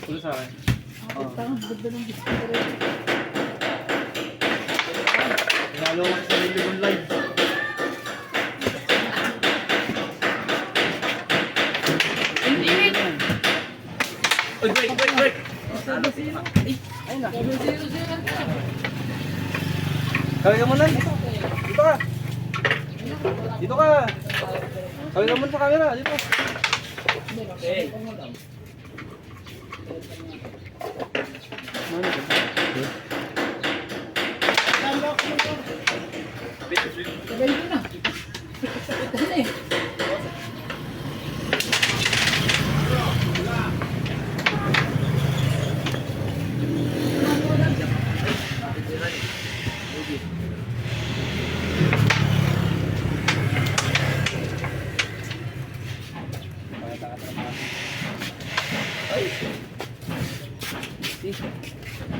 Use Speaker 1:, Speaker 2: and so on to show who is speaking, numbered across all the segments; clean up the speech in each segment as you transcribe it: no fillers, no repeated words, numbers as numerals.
Speaker 1: Pulo sa akin. Lalo nga sa Liligon Live. Uy, break! Ayun na. Kawin ka muna. Dito ka. Dito ka. Kawin ka muna sa camera. Dito. Okay.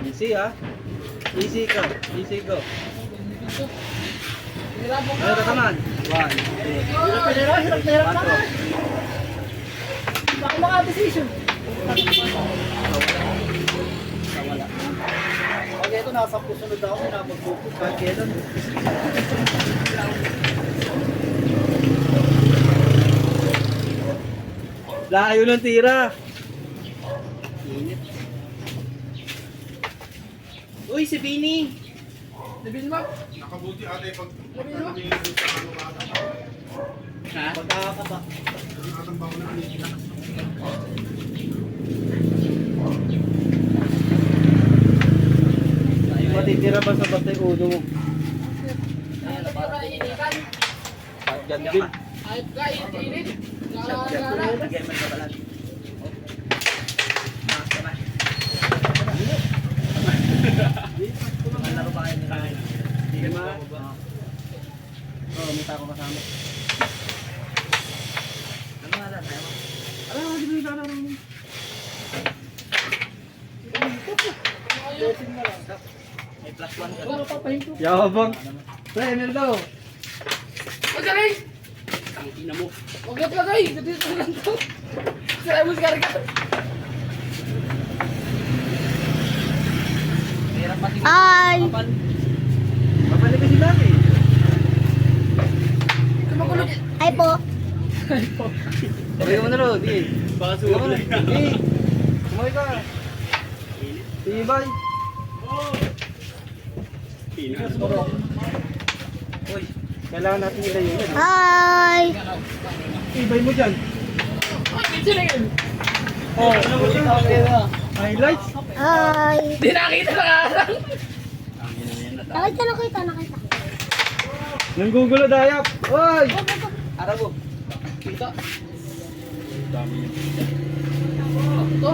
Speaker 1: Easy ha. Easy go. Easy go. Ano ka naman? 1, 2,
Speaker 2: Hirap na. Baka maka-decision.
Speaker 1: wala. Okay, ito nasa pusunod ako na mag-focus kahit kailan. Layo ng tira. Init. Uy, si Bini.
Speaker 2: Nabili mo?
Speaker 3: Nakabuti ate pag
Speaker 2: Nabili mo?
Speaker 1: Ha? Pagkaka ka ba?
Speaker 3: Natambak na kanina.
Speaker 1: Matitira ba sa batay ulo mo?
Speaker 2: Ano ba kainikan?
Speaker 1: Diyan din.
Speaker 2: Ay, kainit.
Speaker 1: Lagyan mo sa balat. Laro ba kayo nila? Hindi ma. Oo, may tako kasama. Ano nga lang? Alam mo, hindi mo lalaro mo. May plus 1 ka.
Speaker 2: Ano pa pahinto?
Speaker 1: Yabang. Pre, Emerdo.
Speaker 2: Magaling!
Speaker 1: Tingnan mo.
Speaker 2: Huwag ka lagay! Dito lang to. Sila mo si Karga.
Speaker 1: Mahirap pati.
Speaker 4: Ay!
Speaker 1: Babalik ka si Baki.
Speaker 2: Kumakulog.
Speaker 4: Ay po.
Speaker 1: Sabay ka mo na ro, di. Baka suwag. Di. Kumay ka. Tibay. Uy, kailangan natin ilayo yan.
Speaker 4: Ay!
Speaker 1: Tibay mo dyan.
Speaker 2: Sila yun.
Speaker 1: Oh, ano mo dyan? Highlights.
Speaker 4: Ay!
Speaker 2: Di nakita na nga.
Speaker 4: Nakita.
Speaker 1: Nanggugulo dayap. Uy! Arabo.
Speaker 2: Kita. Ito.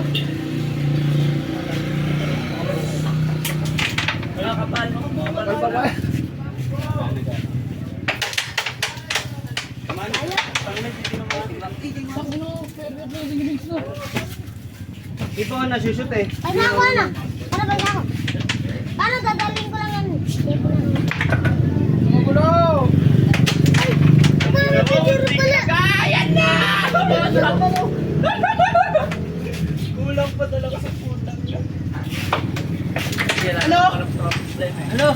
Speaker 1: Kapal.
Speaker 2: Kapal pa ba?
Speaker 1: Ito ang nasushoot eh.
Speaker 4: Ay na ako na. Para ba na ako? Paano dadalhin ko lang yan? Hindi ko lang.
Speaker 2: Kumakulog.
Speaker 4: Ito, nagkikiro pala.
Speaker 2: Ayan na!
Speaker 1: Kulang pa talaga sa putang. Ano? Ano?